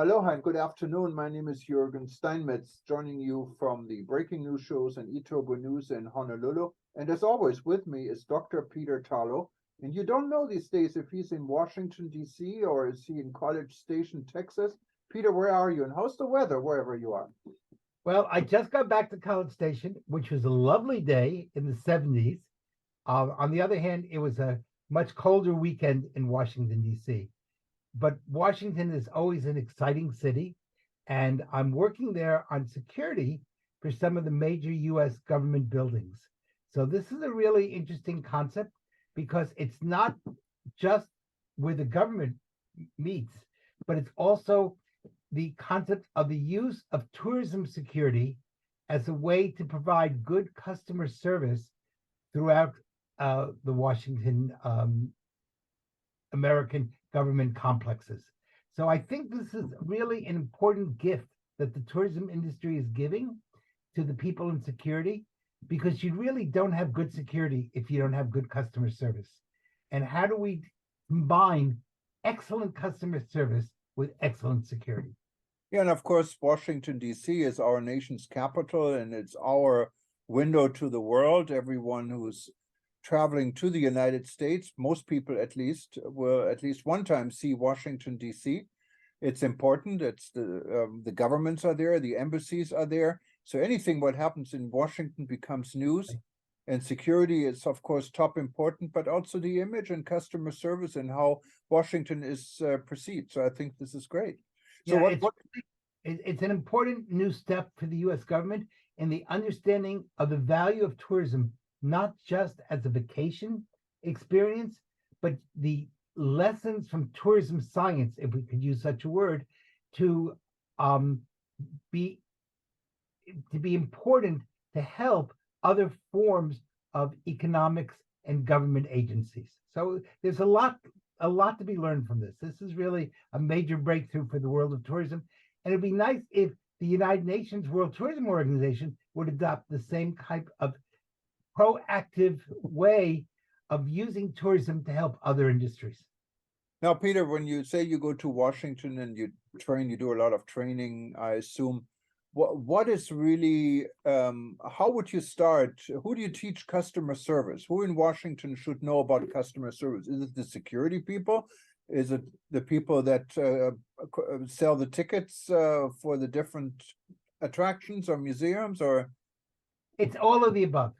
Aloha and good afternoon. My name is Juergen Steinmetz, joining you from the breaking news shows and eTurbo News in Honolulu. And as always, with me is Dr. Peter Tarlow. And you don't know these days if he's in Washington, D.C. or is he in College Station, Texas. Peter, where are you? And how's the weather wherever you are? Well, I just got back to College Station, which was a lovely day in the 70s. On the other hand, it was a much colder weekend in Washington, D.C. But Washington is always an exciting city, and I'm working there on security for some of the major U.S. government buildings. So this is a really interesting concept because it's not just where the government meets, but it's also the concept of the use of tourism security as a way to provide good customer service throughout the Washington American government complexes. So I think this is really an important gift that the tourism industry is giving to the people in security, because you really don't have good security if you don't have good customer service. And how do we combine excellent customer service with excellent security? Yeah, and of course, Washington, D.C. is our nation's capital, and it's our window to the world. Everyone who's traveling to the United States, most people at least, will at least one time see Washington, D.C. It's important. It's the governments are there, the embassies are there. So anything what happens in Washington becomes news. And security is, of course, top important, but also the image and customer service and how Washington is perceived. So I think this is great. So yeah, it's an important new step for the U.S. government in the understanding of the value of tourism, not just as a vacation experience, but the lessons from tourism science, if we could use such a word, to be important to help other forms of economics and government agencies. So there's a lot to be learned from this. This is really a major breakthrough for the world of tourism. And it'd be nice if the United Nations World Tourism Organization would adopt the same type of proactive way of using tourism to help other industries. Now, Peter, when you say you go to Washington and you do a lot of training, I assume, what is really, how would you start? Who do you teach customer service? Who in Washington should know about customer service? Is it the security people? Is it the people that sell the tickets for the different attractions or museums, or? It's all of the above.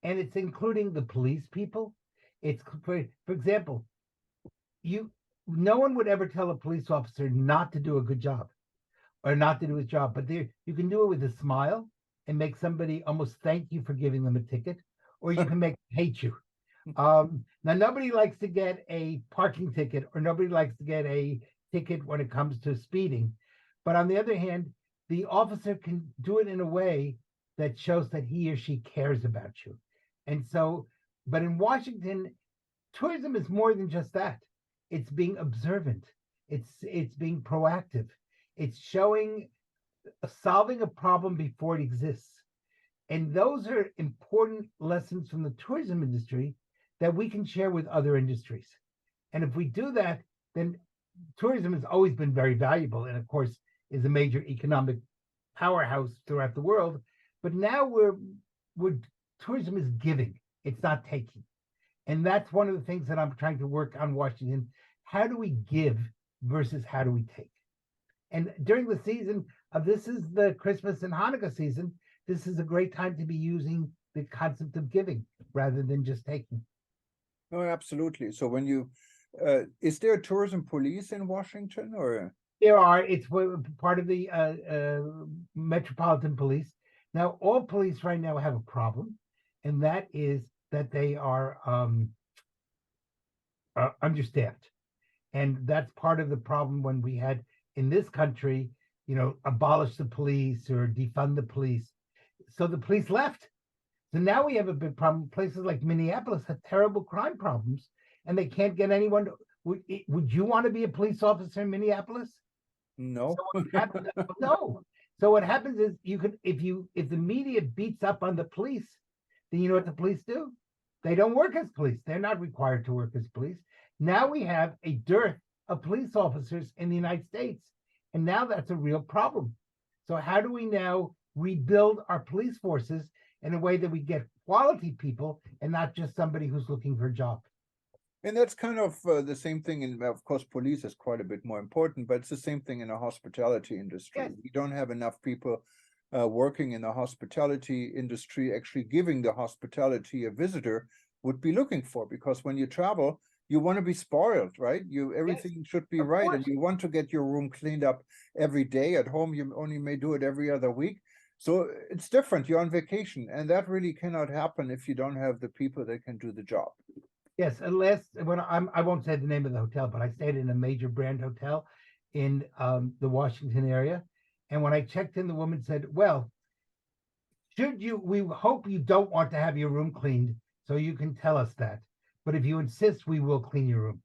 And it's including the police people. It's, for example, no one would ever tell a police officer not to do a good job or not to do his job, but you can do it with a smile and make somebody almost thank you for giving them a ticket, or you can make them hate you. Now, nobody likes to get a parking ticket, or nobody likes to get a ticket when it comes to speeding. But on the other hand, the officer can do it in a way that shows that he or she cares about you. And so, but in Washington, tourism is more than just that. It's being observant. It's being proactive. It's solving a problem before it exists. And those are important lessons from the tourism industry that we can share with other industries. And if we do that, then tourism has always been very valuable, and of course is a major economic powerhouse throughout the world. But now tourism is giving, it's not taking. And that's one of the things that I'm trying to work on Washington. How do we give versus how do we take? And during the season of, this is the Christmas and Hanukkah season, this is a great time to be using the concept of giving rather than just taking. Oh, absolutely. So when you, is there a tourism police in Washington, or? There are, it's part of the Metropolitan Police. Now, all police right now have a problem, and that is that they are understaffed. And that's part of the problem when we had in this country, abolish the police or defund the police. So the police left. So now we have a big problem. Places like Minneapolis have terrible crime problems, and they can't get anyone. Would you want to be a police officer in Minneapolis? No. No. So what happens is if the media beats up on the police, then you know what the police do? They don't work as police. They're not required to work as police. Now we have a dearth of police officers in the United States. And now that's a real problem. So how do we now rebuild our police forces in a way that we get quality people and not just somebody who's looking for a job? And that's kind of the same thing. And of course, police is quite a bit more important, but it's the same thing in the hospitality industry. Yes. We don't have enough people working in the hospitality industry, actually giving the hospitality a visitor would be looking for, because when you travel, you want to be spoiled, right? Everything should be right, and you want to get your room cleaned up every day. At home, you only may do it every other week. So it's different. You're on vacation, and that really cannot happen if you don't have the people that can do the job. Yes, unless I won't say the name of the hotel, but I stayed in a major brand hotel in the Washington area, and when I checked in, the woman said, "Well, we hope you don't want to have your room cleaned, so you can tell us that. But if you insist, we will clean your room."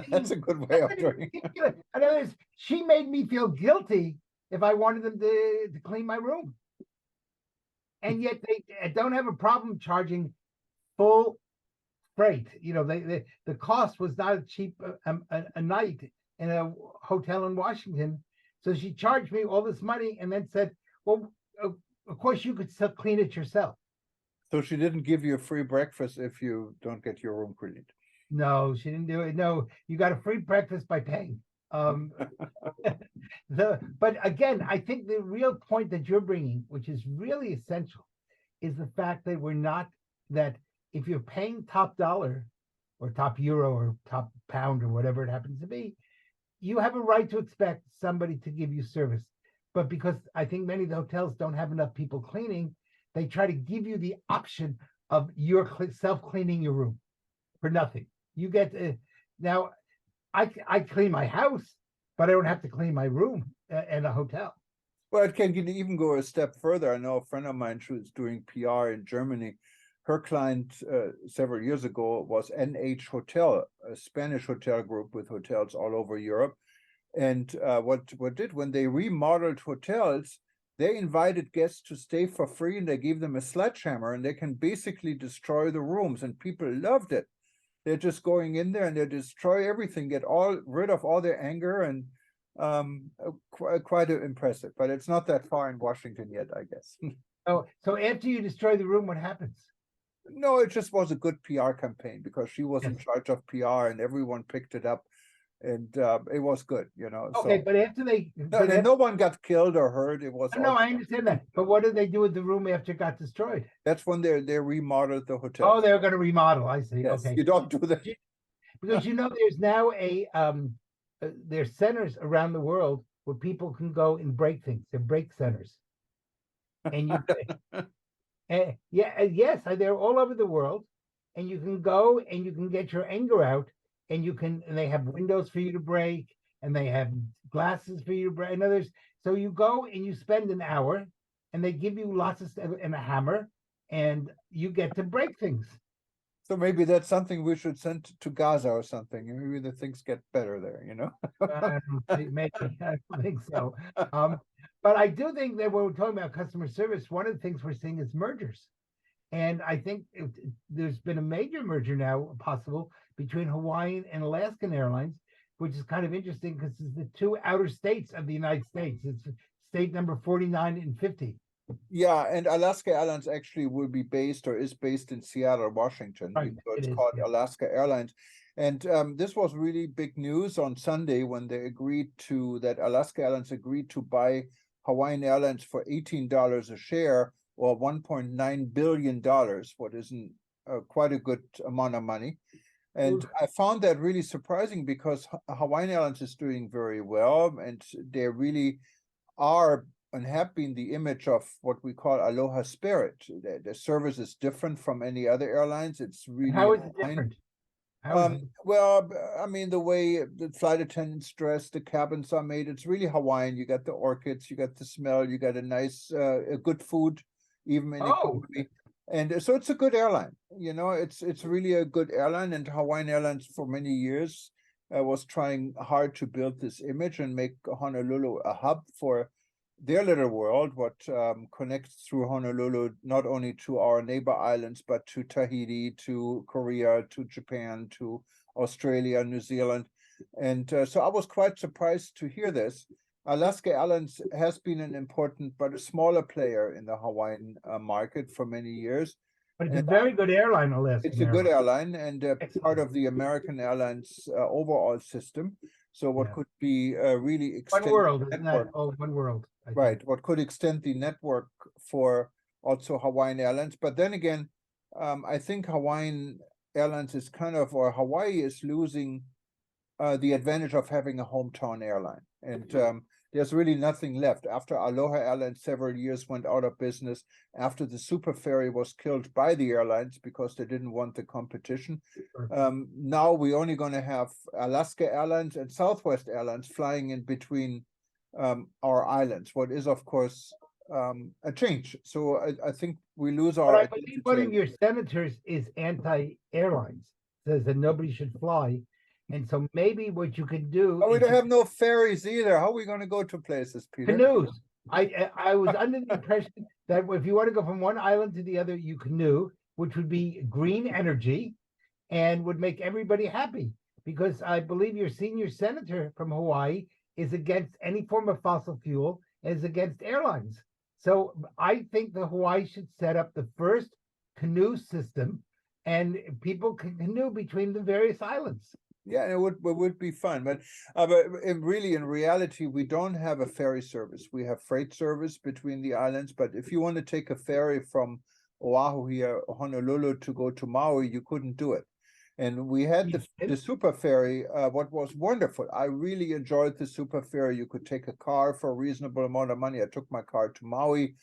That's a good way of doing it. In other words, she made me feel guilty if I wanted them to clean my room, and yet they don't have a problem charging full freight. The cost was not cheap a night in a hotel in Washington. So she charged me all this money and then said, "Well, of course you could still clean it yourself." So she didn't give you a free breakfast if you don't get your room cleaned. No, she didn't do it. No, you got a free breakfast by paying. But again, I think the real point that you're bringing, which is really essential, is the fact that if you're paying top dollar or top euro or top pound or whatever it happens to be, you have a right to expect somebody to give you service. But because I think many of the hotels don't have enough people cleaning, they try to give you the option of your self-cleaning your room for nothing. You get now, I clean my house, but I don't have to clean my room in a hotel. Well, it can even go a step further. I know a friend of mine who is doing PR in Germany. Her client several years ago was NH Hotel, a Spanish hotel group with hotels all over Europe. And when they remodeled hotels, they invited guests to stay for free, and they gave them a sledgehammer, and they can basically destroy the rooms, and people loved it. They're just going in there and they destroy everything, get rid of all their anger, and quite impressive. But it's not that far in Washington yet, I guess. Oh, so after you destroy the room, what happens? No, it just was a good PR campaign because she was in charge of PR, and everyone picked it up, and it was good, Okay, so, but after no one got killed or hurt. It was no, I understand that. But what did they do with the room after it got destroyed? That's when they remodeled the hotel. Oh, they were going to remodel. I see. Yes, okay, you don't do that because there's now there's centers around the world where people can go and break things. They're break centers, and yes, they're all over the world, and you can go and you can get your anger out, and they have windows for you to break, and they have glasses for you to break. In others, so you go and you spend an hour, and they give you lots of stuff and a hammer, and you get to break things. So maybe that's something we should send to Gaza or something. Maybe the things get better there, Maybe I don't think so. But I do think that when we're talking about customer service, one of the things we're seeing is mergers. And I think there's been a major merger now possible between Hawaiian and Alaskan Airlines, which is kind of interesting because it's the two outer states of the United States. It's state number 49 and 50. Yeah, and Alaska Airlines actually will be based or is based in Seattle, Washington. Right, So it's called Alaska Airlines. And this was really big news on Sunday when Alaska Airlines agreed to buy Hawaiian Airlines for $18 a share, or $1.9 billion, what isn't quite a good amount of money. And I found that really surprising because Hawaiian Airlines is doing very well, and they really are and have been the image of what we call Aloha Spirit. The service is different from any other airlines. It's really How is it different? Well, I mean, the way the flight attendants dress, the cabins are made, it's really Hawaiian. You got the orchids, you got the smell, you got a nice, good food, even in economy. And so it's a good airline. It's really a good airline. And Hawaiian Airlines for many years was trying hard to build this image and make Honolulu a hub for their little world, what connects through Honolulu not only to our neighbor islands, but to Tahiti, to Korea, to Japan, to Australia, New Zealand. And so I was quite surprised to hear this. Alaska Airlines has been an important but a smaller player in the Hawaiian market for many years. But it's a very good airline, Alaska. It's a good airline and part Excellent. of the American Airlines overall system. So what Yeah. could be really One extend the world, isn't that? network, Oh, one world. I right? think. What could extend the network for also Hawaiian Airlines. But then again, I think Hawaiian Airlines is kind of, or Hawaii is losing the advantage of having a hometown airline. And there's really nothing left. After Aloha Airlines several years went out of business, after the Super Ferry was killed by the airlines because they didn't want the competition. Now we're only going to have Alaska Airlines and Southwest Airlines flying in between our islands, what is, of course, a change. So I think we lose our But I believe one of your senators is anti-airlines, says that nobody should fly. And so maybe what you could do. Oh, we don't have no ferries either. How are we going to go to places, Peter? Canoes. I was under the impression that if you want to go from one island to the other, you canoe, which would be green energy and would make everybody happy. Because I believe your senior senator from Hawaii is against any form of fossil fuel, is against airlines. So I think the Hawaii should set up the first canoe system and people can canoe between the various islands. Yeah, it would be fun, but really, in reality, we don't have a ferry service. We have freight service between the islands, but if you want to take a ferry from Oahu here, Honolulu, to go to Maui, you couldn't do it. And we had the Super Ferry, what was wonderful. I really enjoyed the Super Ferry. You could take a car for a reasonable amount of money. I took my car to Maui,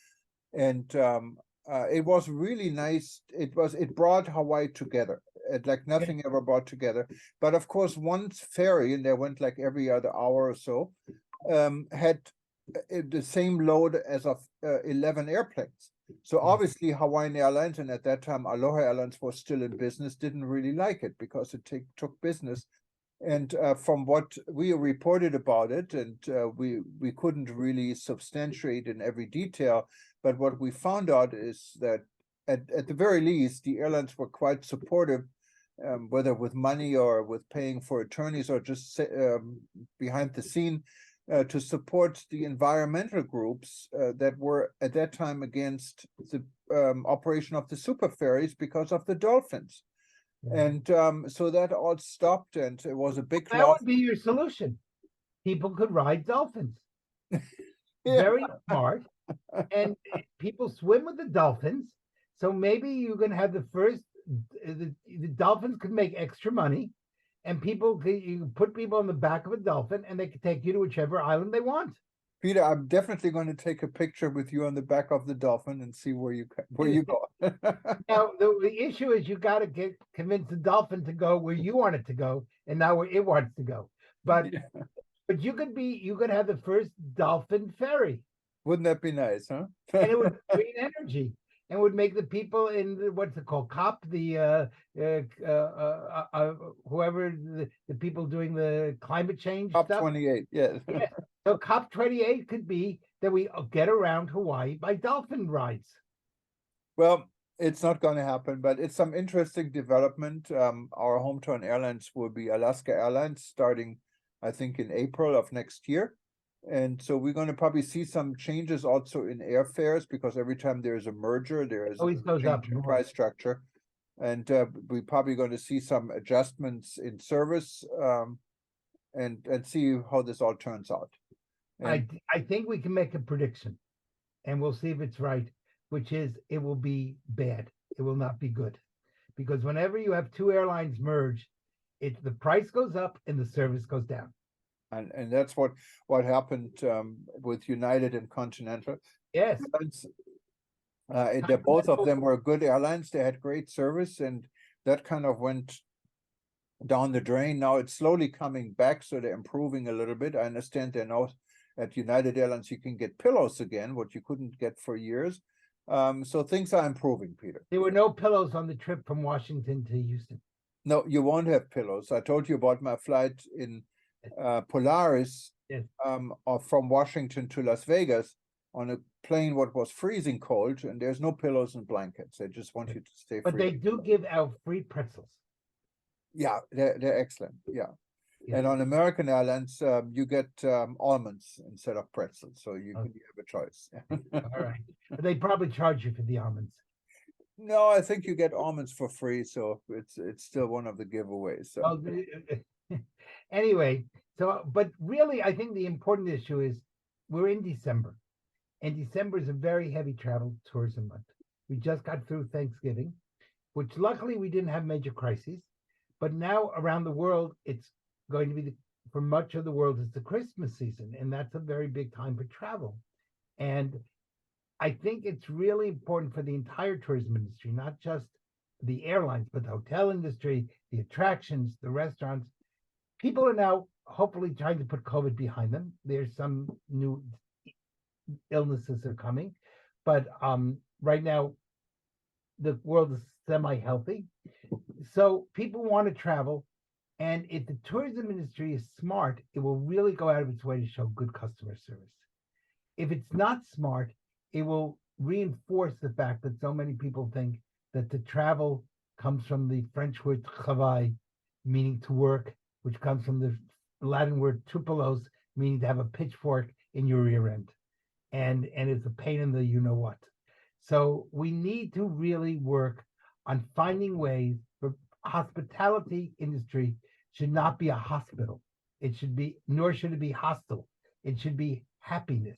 and it was really nice. It brought Hawaii together. Like nothing ever brought together. But of course, one ferry, and they went like every other hour or so, had the same load as of 11 airplanes. So obviously Hawaiian Airlines, and at that time Aloha Airlines was still in business, didn't really like it because it took business. And from what we reported about it, and we couldn't really substantiate in every detail, but what we found out is that at the very least, the airlines were quite supportive, whether with money or with paying for attorneys or just behind the scene, to support the environmental groups that were at that time against the operation of the super ferries because of the dolphins. And so that all stopped, and it was a big That loss. would be your solution. People could ride dolphins. Very smart. And people swim with the dolphins. So maybe you can have the first, the dolphins could make extra money, and you put people on the back of a dolphin and they can take you to whichever island they want. Peter, I'm definitely going to take a picture with you on the back of the dolphin and see where you go. Now, the issue is you got to convince the dolphin to go where you want it to go, and not where it wants to go. But you could have the first dolphin ferry. Wouldn't that be nice, huh? And it would green energy and would make the people in what's it called, COP, whoever the people doing the climate change COP stuff. 28, yes. Yeah. So COP 28 could be that we get around Hawaii by dolphin rides. Well, it's not going to happen, but it's some interesting development. Our hometown airlines will be Alaska Airlines starting, I think, in April of next year. And so we're going to probably see some changes also in airfares, because every time there's a merger, there is always goes up in price structure. And we're probably going to see some adjustments in service, and see how this all turns out. And I think we can make a prediction, and we'll see if it's right, which is it will be bad. It will not be good. Because whenever you have two airlines merge, the price goes up and the service goes down. And that's what happened with United and Continental. Yes. Both of them were good airlines. They had great service, and that kind of went down the drain. Now it's slowly coming back, so they're improving a little bit. I understand they're now at United Airlines you can get pillows again, what you couldn't get for years. So things are improving, Peter. There were no pillows on the trip from Washington to Houston. No, you won't have pillows. I told you about my flight in Polaris, yes. From Washington to Las Vegas on a plane what was freezing cold, and there's no pillows and blankets. They just want you to stay free. But they do give out free pretzels. Yeah, they're excellent. Yeah. Yeah. And on American Airlines, you get almonds instead of pretzels, so you Oh. can have a choice. All right. But they probably charge you for the almonds. No, I think you get almonds for free, so it's still one of the giveaways. So Oh, anyway, so but really, I think the important issue is we're in December, and December is a very heavy travel tourism month. We just got through Thanksgiving, which luckily we didn't have major crises, but now around the world, it's going to be for much of the world, it's the Christmas season, and that's a very big time for travel. And I think it's really important for the entire tourism industry, not just the airlines, but the hotel industry, the attractions, the restaurants. People are now hopefully trying to put COVID behind them. There's some new illnesses are coming, but right now the world is semi-healthy. So people want to travel, and if the tourism industry is smart, it will really go out of its way to show good customer service. If it's not smart, it will reinforce the fact that so many people think that the travel comes from the French word travail, meaning to work, which comes from the Latin word tupelos, meaning to have a pitchfork in your rear end. And it's a pain in the you know what. So we need to really work on finding ways for hospitality industry should not be a hospital. It should be, nor should it be hostile. It should be happiness.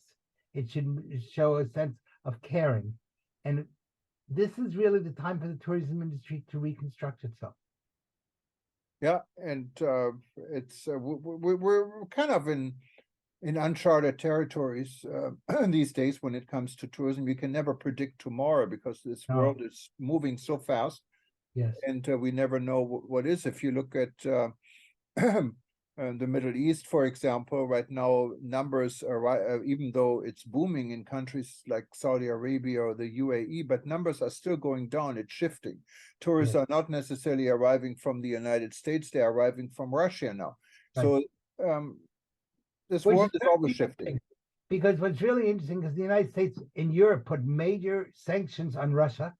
It should show a sense of caring. And this is really the time for the tourism industry to reconstruct itself. yeah, and it's we're kind of in uncharted territories these days when it comes to tourism. You can never predict tomorrow because this world is moving so fast. Yes. And we never know what is. If you look at the Middle East, for example, right now numbers are, even though it's booming in countries like Saudi Arabia or the UAE, but numbers are still going down. It's shifting. Tourists are not necessarily arriving from the United States. They're arriving from Russia now. Right. So this world is always shifting. Because what's really interesting is the United States and Europe put major sanctions on Russia.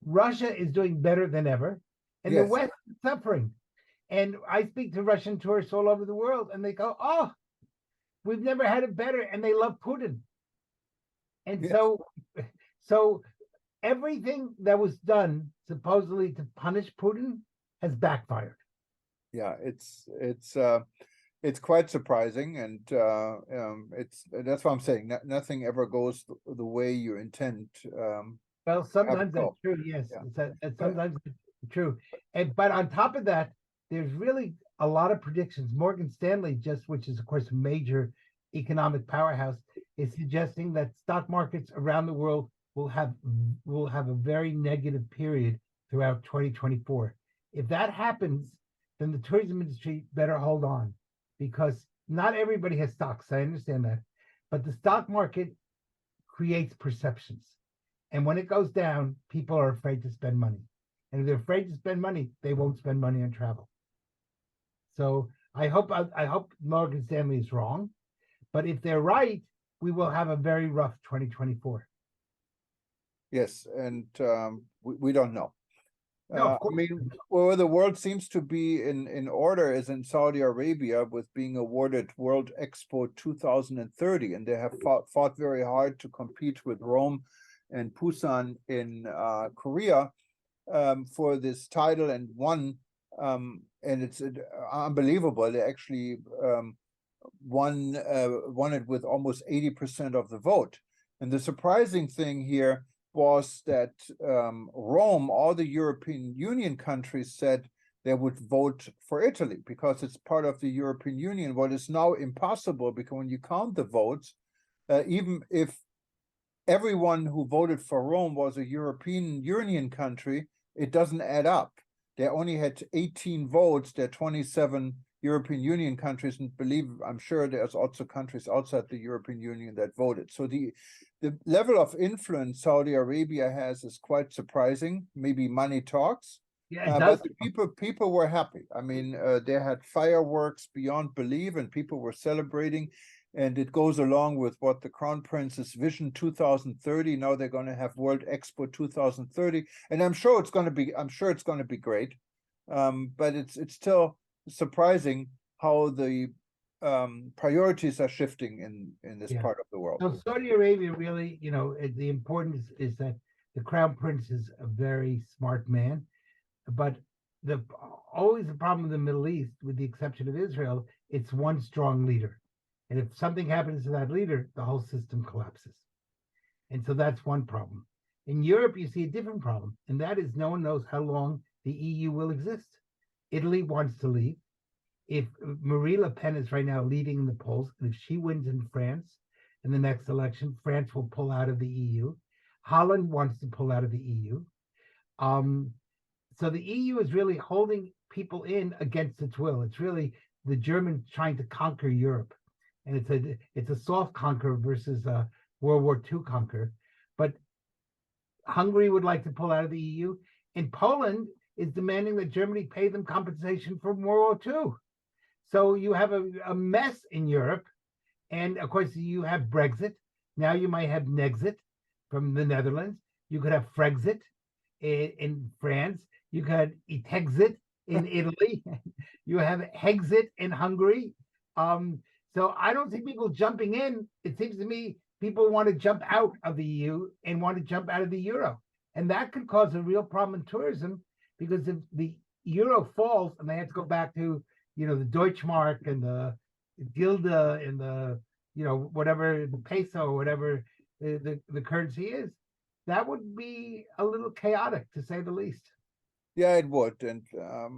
Russia is doing better than ever, and the West is suffering. And I speak to Russian tourists all over the world, and they go, "Oh, we've never had it better," and they love Putin. And so everything that was done supposedly to punish Putin has backfired. Yeah, it's quite surprising, and that's what I'm saying. Nothing ever goes the way you intend. Well, sometimes that's true. Yes, that's sometimes true. But on top of that, there's really a lot of predictions. Morgan Stanley, which is of course a major economic powerhouse, is suggesting that stock markets around the world will have a very negative period throughout 2024. If that happens, then the tourism industry better hold on, because not everybody has stocks. I understand that, but the stock market creates perceptions. And when it goes down, people are afraid to spend money. And if they're afraid to spend money, they won't spend money on travel. So I hope Morgan Stanley is wrong. But if they're right, we will have a very rough 2024. Yes, and we don't know. No, of course. I mean, where the world seems to be in order is in Saudi Arabia, with being awarded World Expo 2030. And they have fought very hard to compete with Rome and Busan in Korea for this title, and won, and it's unbelievable. They actually won it with almost 80% of the vote. And the surprising thing here was that Rome, all the European Union countries said they would vote for Italy because it's part of the European Union. What is now impossible, because when you count the votes, even if everyone who voted for Rome was a European Union country, it doesn't add up. They only had 18 votes. There are 27 European Union countries, and I'm sure there's also countries outside the European Union that voted. So the level of influence Saudi Arabia has is quite surprising. Maybe money talks. Yeah, but the people were happy. I mean, they had fireworks beyond belief, and people were celebrating. And it goes along with what the Crown Prince's Vision 2030. Now they're going to have World Expo 2030, and I'm sure it's going to be great. But it's still surprising how the priorities are shifting in this Yeah. part of the world. So Saudi Arabia really, the importance is that the crown prince is a very smart man, but the always the problem in the Middle East, with the exception of Israel, it's one strong leader. And if something happens to that leader, the whole system collapses. And so that's one problem. In Europe, you see a different problem, and that is no one knows how long the EU will exist. Italy wants to leave. If Marie Le Pen is right now leading in the polls, and if she wins in France in the next election, France will pull out of the EU. Holland wants to pull out of the EU. So the EU is really holding people in against its will. It's really the Germans trying to conquer Europe, and it's a soft conquer versus a World War II conquer. But Hungary would like to pull out of the EU, and Poland is demanding that Germany pay them compensation for World War II. So you have a mess in Europe, and of course you have Brexit. Now you might have Nexit from the Netherlands. You could have Frexit in France. You could have Itexit in Italy. You have Hexit in Hungary. So I don't see people jumping in. It seems to me people want to jump out of the EU and want to jump out of the euro. And that could cause a real problem in tourism, because if the euro falls and they have to go back to, the Deutschmark and the Gilde and the, whatever, the peso or whatever the currency is, that would be a little chaotic, to say the least. Yeah, it would. And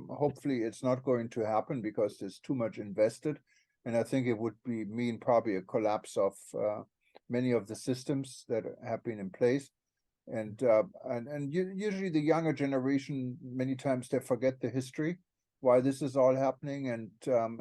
hopefully it's not going to happen, because there's too much invested. And I think it would mean probably a collapse of many of the systems that have been in place. And usually the younger generation, many times they forget the history, why this is all happening, and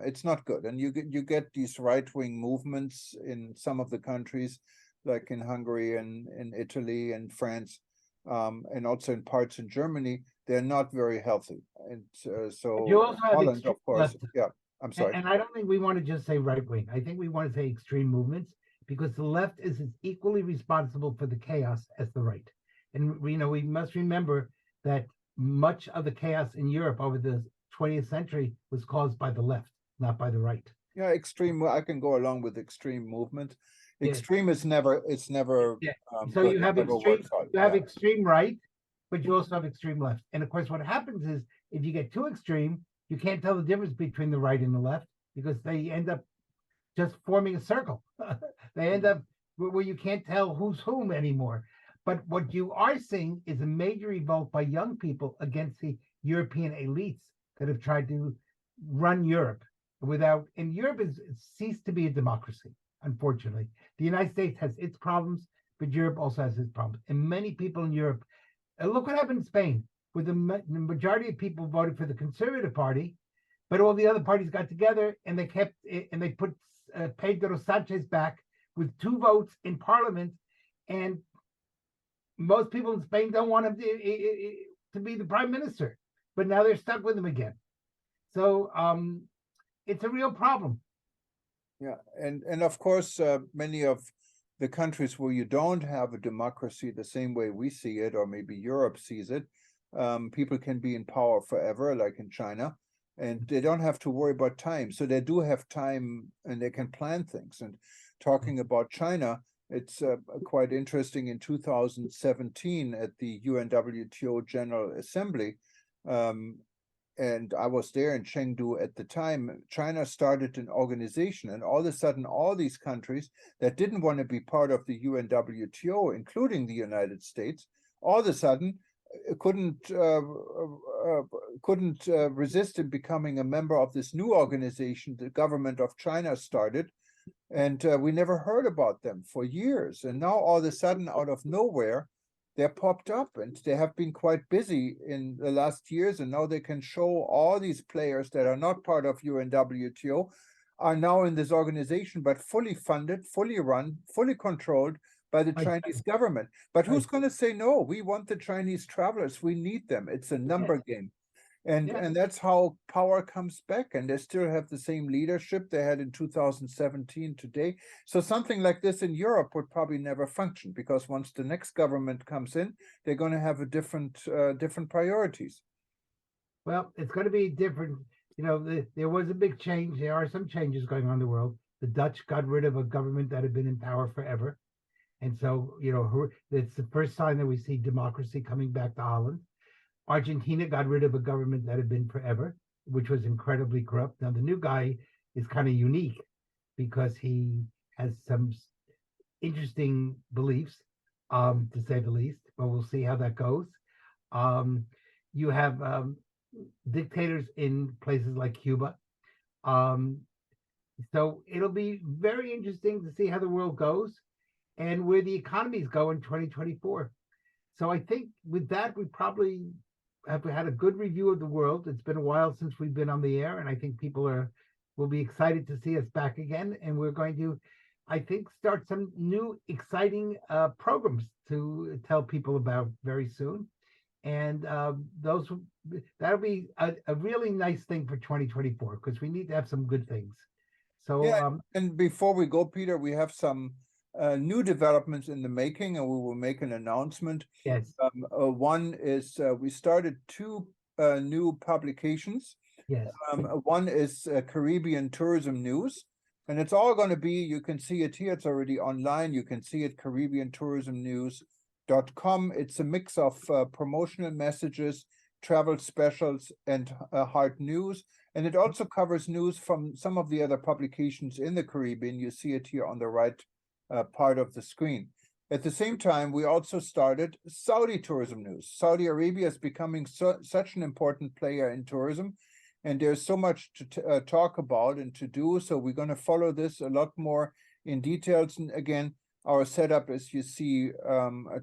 it's not good. And you get these right-wing movements in some of the countries, like in Hungary and in Italy and France, and also in parts in Germany. They're not very healthy. And so You also have Holland, of course, left. yeah. I'm sorry. And I don't think we want to just say right wing. I think we want to say extreme movements, because the left is as equally responsible for the chaos as the right. And we must remember that much of the chaos in Europe over the 20th century was caused by the left, not by the right. Yeah, extreme. I can go along with extreme movement. Yeah. Extreme is never. It's never. Yeah. So you have extreme. You have extreme right, but you also have extreme left. And of course, what happens is, if you get too extreme, you can't tell the difference between the right and the left, because they end up just forming a circle. They end up where you can't tell who's whom anymore. But what you are seeing is a major revolt by young people against the European elites that have tried to run Europe and Europe has ceased to be a democracy, unfortunately. The United States has its problems, but Europe also has its problems. And many people in Europe, look what happened in Spain, where the majority of people voted for the Conservative Party, but all the other parties got together and they put Pedro Sanchez back with 2 votes in Parliament, and most people in Spain don't want him to be the prime minister, but now they're stuck with him again. So it's a real problem. Yeah, and of course, many of the countries where you don't have a democracy the same way we see it, or maybe Europe sees it, people can be in power forever, like in China, and they don't have to worry about time. So they do have time, and they can plan things. And talking about China, it's quite interesting. In 2017 at the UNWTO General Assembly, and I was there in Chengdu at the time, China started an organization, and all of a sudden, all these countries that didn't want to be part of the UNWTO, including the United States, all of a sudden couldn't resist in becoming a member of this new organization the government of China started. And we never heard about them for years. And now all of a sudden, out of nowhere, they're popped up, and they have been quite busy in the last years. And now they can show all these players that are not part of UNWTO are now in this organization, but fully funded, fully run, fully controlled by the Chinese government. But who's going to say, no, we want the Chinese travelers. We need them. It's a number game. And that's how power comes back, and they still have the same leadership they had in 2017 today. So something like this in Europe would probably never function, because once the next government comes in, they're going to have a different priorities. Well, it's going to be different. there was a big change. There are some changes going on in the world. The Dutch got rid of a government that had been in power forever. And so, it's the first sign that we see democracy coming back to Holland. Argentina got rid of a government that had been forever, which was incredibly corrupt. Now, the new guy is kind of unique because he has some interesting beliefs, to say the least, but we'll see how that goes. You have dictators in places like Cuba. So it'll be very interesting to see how the world goes and where the economies go in 2024. So I think with that, we probably have had a good review of the world. It's been a while since we've been on the air, and I think people will be excited to see us back again. And we're going to, I think, start some new exciting programs to tell people about very soon. And that'll be a really nice thing for 2024 because we need to have some good things. So yeah, and before we go, Peter, we have some new developments in the making, and we will make an announcement. Yes. One is we started two new publications. Yes. One is Caribbean Tourism News, and it's all going to be, you can see it here, it's already online. You can see it, CaribbeanTourismNews.com. It's a mix of promotional messages, travel specials, and hard news. And it also covers news from some of the other publications in the Caribbean. You see it here on the right part of the screen. At the same time, we also started Saudi tourism news. Saudi Arabia is becoming such an important player in tourism, and there's so much to talk about and to do. So we're going to follow this a lot more in details. And again, our setup is, you see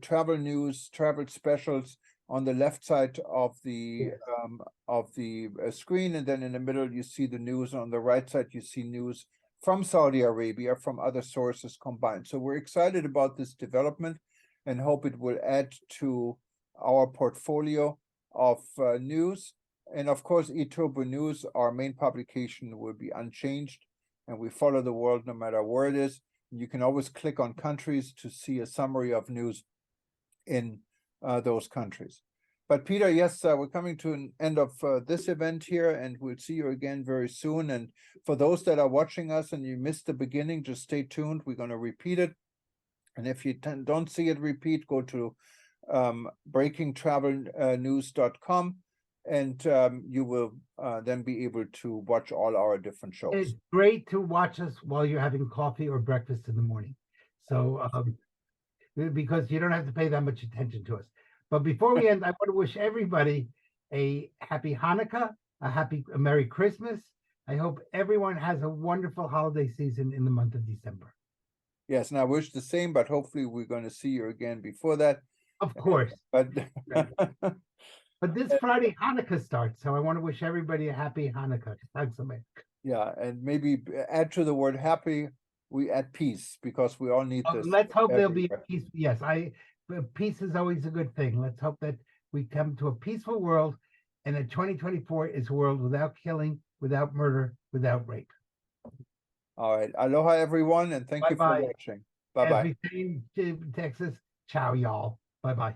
travel news, travel specials on the left side of the screen, and then in the middle you see the news. On the right side you see news from Saudi Arabia, from other sources combined. So we're excited about this development and hope it will add to our portfolio of news. And of course, eTurbo News, our main publication, will be unchanged, and we follow the world no matter where it is. You can always click on countries to see a summary of news in those countries. But Peter, yes, we're coming to an end of this event here, and we'll see you again very soon. And for those that are watching us and you missed the beginning, just stay tuned. We're going to repeat it. And if you don't see it repeat, go to breakingtravelnews.com, and you will then be able to watch all our different shows. It's great to watch us while you're having coffee or breakfast in the morning. So because you don't have to pay that much attention to us. But before we end, I want to wish everybody a happy Hanukkah, a Merry Christmas. I hope everyone has a wonderful holiday season in the month of December. Yes, and I wish the same, but hopefully we're going to see you again before that. Of course. But but this Friday Hanukkah starts, so I want to wish everybody a happy Hanukkah. Thanks so much. Yeah, and maybe add to the word happy, we add peace, because we all need this. Let's hope there'll be peace. Yes, peace is always a good thing. Let's hope that we come to a peaceful world, and that 2024 is a world without killing, without murder, without rape. All right. Aloha, everyone, and thank you for watching. Bye-bye. As we say in Texas, ciao, y'all. Bye-bye.